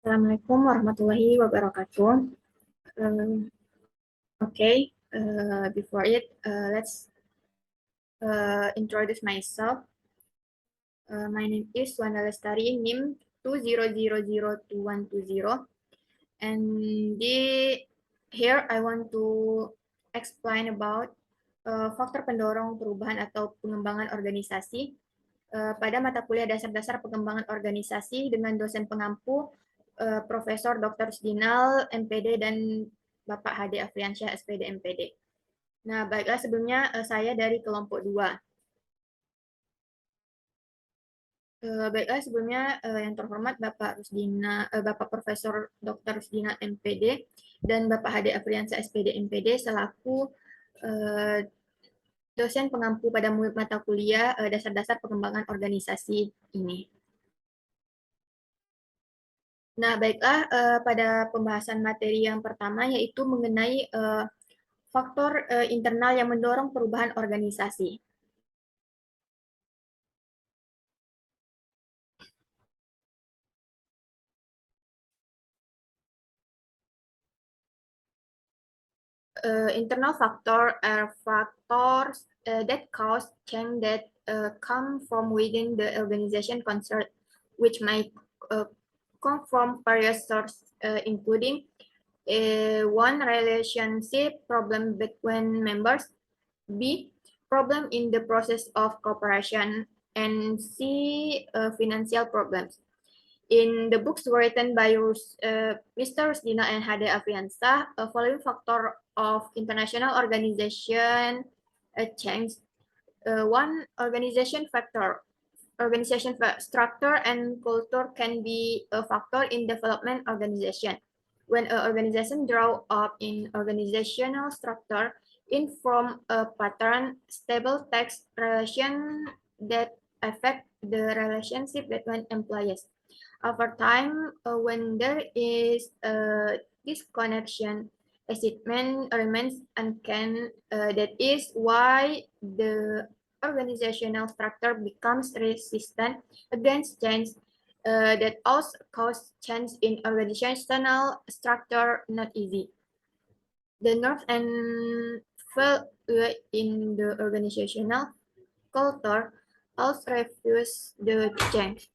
Assalamualaikum warahmatullahi wabarakatuh. Okay, before it, let's introduce myself. My name is Wanda Lestari, NIM 2000220, and here I want to explain about faktor pendorong perubahan atau pengembangan organisasi pada mata kuliah dasar-dasar pengembangan organisasi dengan dosen pengampu Profesor Dr. Sdinal, MPD, dan Bapak Hadi Afriansyah, SPD, MPD. Nah, baiklah sebelumnya saya dari kelompok 2. Baiklah sebelumnya yang terhormat Bapak Profesor Dr. Rusdina MPD dan Bapak Hadi Afriansyah SPD MPD selaku dosen pengampu pada mata kuliah dasar-dasar pengembangan organisasi ini. Nah, baiklah pada pembahasan materi yang pertama yaitu mengenai faktor internal yang mendorong perubahan organisasi. Internal factor are factors that cause change that come from within the organization concerned, which might come from various sources, including one, relationship problem between members, B, problem in the process of cooperation, and C, financial problems. In the books written by Mr. Rusdina and Hade Afiansyah, following factor of international organization change. One, organization structure and culture can be a factor in development organization. When an organization draw up in organizational structure, inform a pattern, stable text relation that affect the relationship between employees. Over time, when there is a disconnection, achievement remains uncanny. That is why the organizational structure becomes resistant against change. That also cause change in organizational structure not easy. The nerve and failure in the organizational culture also refuse the change.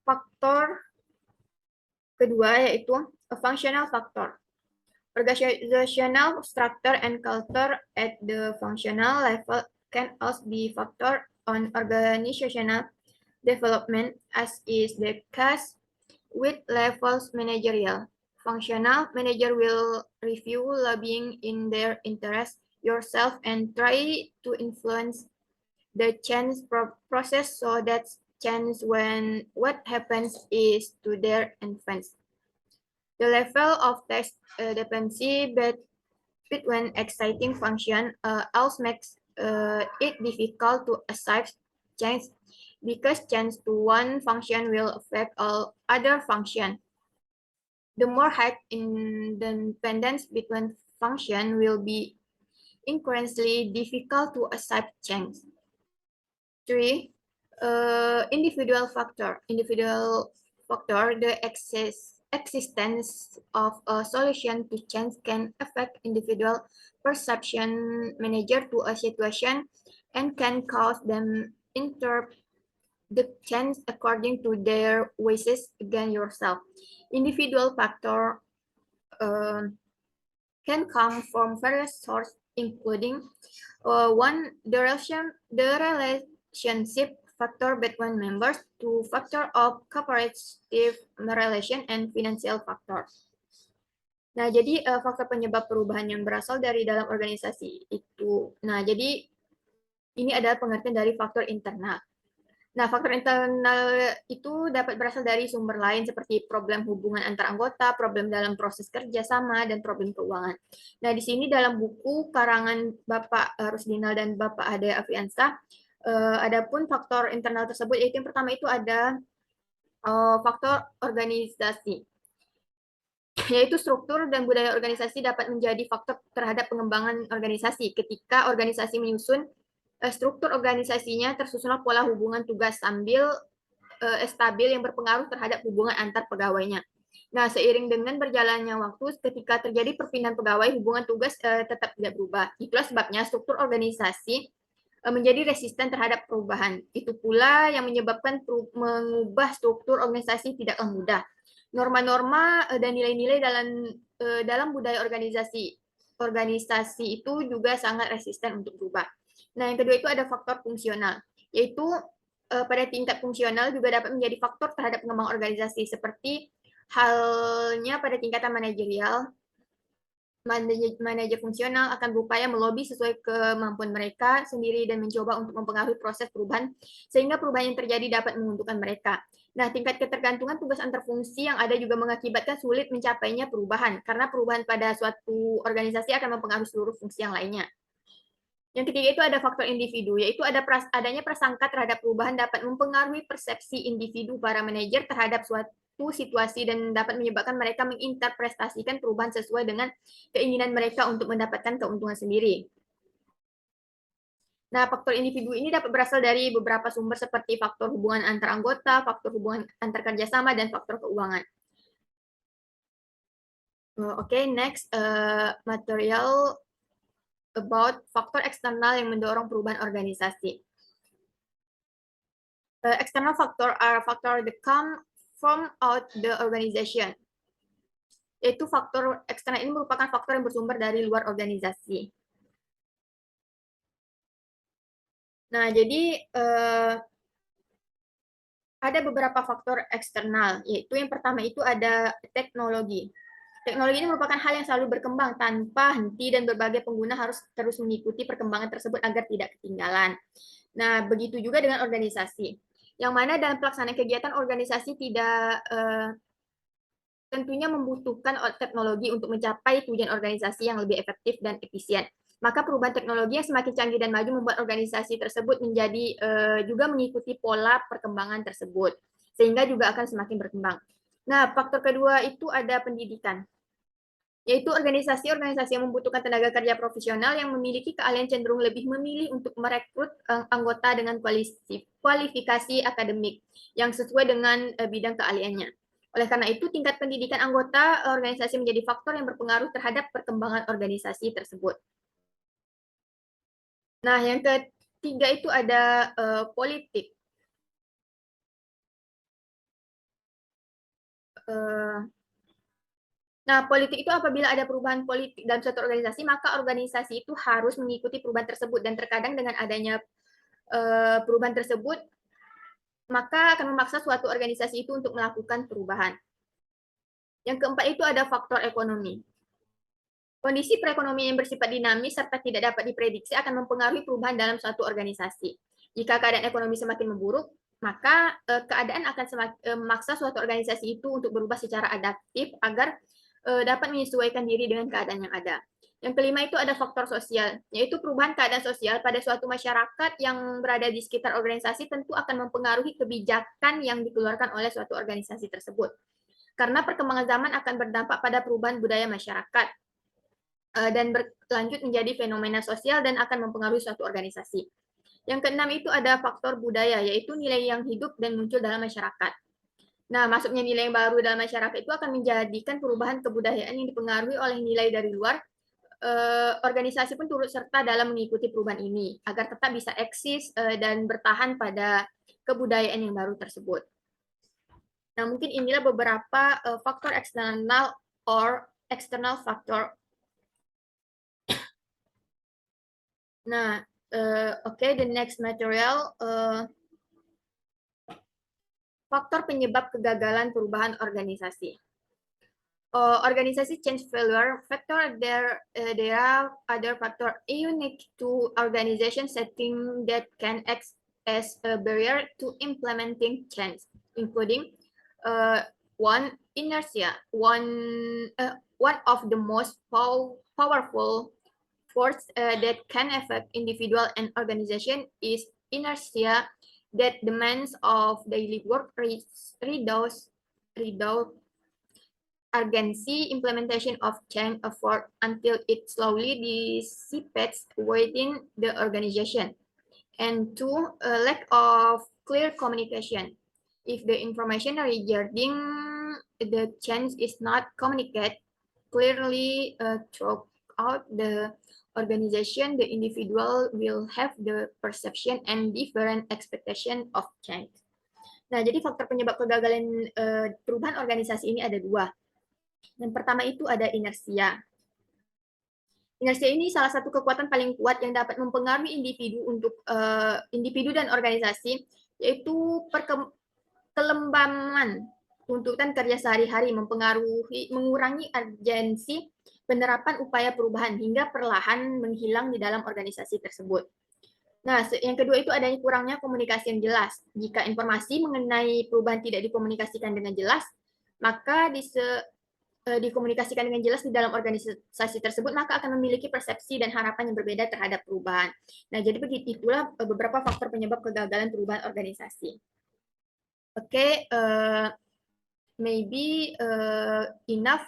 Faktor kedua yaitu a functional factor. Organizational structure and culture at the functional level can also be factor on organizational development, as is the case with levels managerial. Functional manager will review lobbying in their interest yourself and try to influence the change process so that change when what happens is to their advantage. The level of text dependency between exciting function also makes it difficult to accept change because change to one function will affect all other functions. The more high independence between function will be increasingly difficult to accept change. 3. Individual factor. The existence of a solution to change can affect individual perception manager to a situation and can cause them interpret the change according to their wishes against yourself. Individual factor can come from various sources, including one, the relationship factor between members, two, factor of cooperative relation, and financial factor. Nah, jadi faktor penyebab perubahan yang berasal dari dalam organisasi itu. Nah, jadi ini adalah pengertian dari faktor internal. Nah, faktor internal itu dapat berasal dari sumber lain seperti problem hubungan antar anggota, problem dalam proses kerjasama, dan problem keuangan. Nah, di sini dalam buku karangan Bapak Rusdinal dan Bapak Hade Afiansyah, adapun faktor internal tersebut, yaitu yang pertama itu ada faktor organisasi. yaitu struktur dan budaya organisasi dapat menjadi faktor terhadap pengembangan organisasi. Ketika organisasi menyusun struktur organisasinya tersusunlah pola hubungan tugas sambil stabil yang berpengaruh terhadap hubungan antar pegawainya. Nah, seiring dengan berjalannya waktu, ketika terjadi perpindahan pegawai, hubungan tugas tetap tidak berubah. Itulah sebabnya struktur organisasi menjadi resisten terhadap perubahan. Itu pula yang menyebabkan mengubah struktur organisasi tidaklah mudah. Norma-norma dan nilai-nilai dalam budaya organisasi itu juga sangat resisten untuk berubah. Nah, yang kedua itu ada faktor fungsional, yaitu pada tingkat fungsional juga dapat menjadi faktor terhadap pengembangan organisasi, seperti halnya pada tingkatan manajerial. Manajer fungsional akan berupaya melobi sesuai kemampuan mereka sendiri dan mencoba untuk mempengaruhi proses perubahan sehingga perubahan yang terjadi dapat menguntungkan mereka. Nah, tingkat ketergantungan tugas antar fungsi yang ada juga mengakibatkan sulit mencapainya perubahan karena perubahan pada suatu organisasi akan mempengaruhi seluruh fungsi yang lainnya. Yang ketiga itu ada faktor individu, yaitu adanya prasangka terhadap perubahan dapat mempengaruhi persepsi individu para manajer terhadap suatu situasi dan dapat menyebabkan mereka menginterpretasikan perubahan sesuai dengan keinginan mereka untuk mendapatkan keuntungan sendiri. Nah, faktor individu ini dapat berasal dari beberapa sumber seperti faktor hubungan antar anggota, faktor hubungan antar kerjasama, dan faktor keuangan. Oke, next, material about faktor eksternal yang mendorong perubahan organisasi. External factor are factor that come from out the organization. Yaitu faktor eksternal ini merupakan faktor yang bersumber dari luar organisasi. Nah, jadi ada beberapa faktor eksternal, yaitu yang pertama itu ada teknologi. Teknologi ini merupakan hal yang selalu berkembang tanpa henti dan berbagai pengguna harus terus mengikuti perkembangan tersebut agar tidak ketinggalan. Nah, begitu juga dengan organisasi. Yang mana dalam pelaksanaan kegiatan organisasi tidak tentunya membutuhkan teknologi untuk mencapai tujuan organisasi yang lebih efektif dan efisien. Maka perubahan teknologi yang semakin canggih dan maju membuat organisasi tersebut menjadi juga mengikuti pola perkembangan tersebut, sehingga juga akan semakin berkembang. Nah, faktor kedua itu ada pendidikan, yaitu organisasi-organisasi yang membutuhkan tenaga kerja profesional yang memiliki keahlian cenderung lebih memilih untuk merekrut anggota dengan kualifikasi akademik yang sesuai dengan bidang keahliannya. Oleh karena itu, tingkat pendidikan anggota organisasi menjadi faktor yang berpengaruh terhadap perkembangan organisasi tersebut. Nah, yang ketiga itu ada politik. Nah, politik itu apabila ada perubahan politik dalam suatu organisasi, maka organisasi itu harus mengikuti perubahan tersebut. Dan terkadang dengan adanya perubahan tersebut, maka akan memaksa suatu organisasi itu untuk melakukan perubahan. Yang keempat itu ada faktor ekonomi. Kondisi perekonomian yang bersifat dinamis serta tidak dapat diprediksi akan mempengaruhi perubahan dalam suatu organisasi. Jika keadaan ekonomi semakin memburuk, maka keadaan akan memaksa suatu organisasi itu untuk berubah secara adaptif agar dapat menyesuaikan diri dengan keadaan yang ada. Yang kelima itu ada faktor sosial, yaitu perubahan keadaan sosial pada suatu masyarakat yang berada di sekitar organisasi tentu akan mempengaruhi kebijakan yang dikeluarkan oleh suatu organisasi tersebut. Karena perkembangan zaman akan berdampak pada perubahan budaya masyarakat dan berlanjut menjadi fenomena sosial dan akan mempengaruhi suatu organisasi. Yang keenam itu ada faktor budaya, yaitu nilai yang hidup dan muncul dalam masyarakat. Nah, masuknya nilai yang baru dalam masyarakat itu akan menjadikan perubahan kebudayaan yang dipengaruhi oleh nilai dari luar. Organisasi pun turut serta dalam mengikuti perubahan ini agar tetap bisa eksis dan bertahan pada kebudayaan yang baru tersebut. Nah, mungkin inilah beberapa faktor eksternal or external factor. Nah, okay, the next material, faktor penyebab kegagalan perubahan organisasi. Organisasi change failure factor, there are other factor unique to organization setting that can act as a barrier to implementing change, including one, inertia. One of the most powerful force that can affect individual and organization is inertia that demands of daily work reduce urgency implementation of change effort until it slowly dissipates within the organization. And two, a lack of clear communication. If the information regarding the change is not communicated clearly throughout the organization, the individual will have the perception and different expectation of change. Nah, jadi faktor penyebab kegagalan perubahan organisasi ini ada dua. Yang pertama itu ada inersia. Inersia ini salah satu kekuatan paling kuat yang dapat mempengaruhi individu dan organisasi, yaitu kelembaman tuntutan kerja sehari-hari mengurangi urgensi penerapan upaya perubahan hingga perlahan menghilang di dalam organisasi tersebut. Nah, yang kedua itu adanya kurangnya komunikasi yang jelas. Jika informasi mengenai perubahan tidak dikomunikasikan dengan jelas, maka dikomunikasikan dengan jelas di dalam organisasi tersebut, maka akan memiliki persepsi dan harapan yang berbeda terhadap perubahan. Nah, jadi begitulah beberapa faktor penyebab kegagalan perubahan organisasi. Oke, maybe enough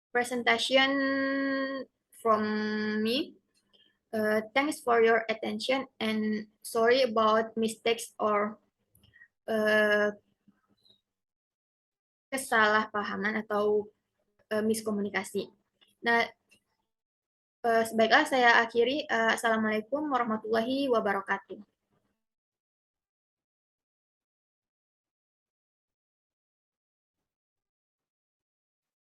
presentation from me. Thanks for your attention and sorry about mistakes or kesalahpahaman atau miskomunikasi. Nah, baiklah saya akhiri. Assalamualaikum warahmatullahi wabarakatuh.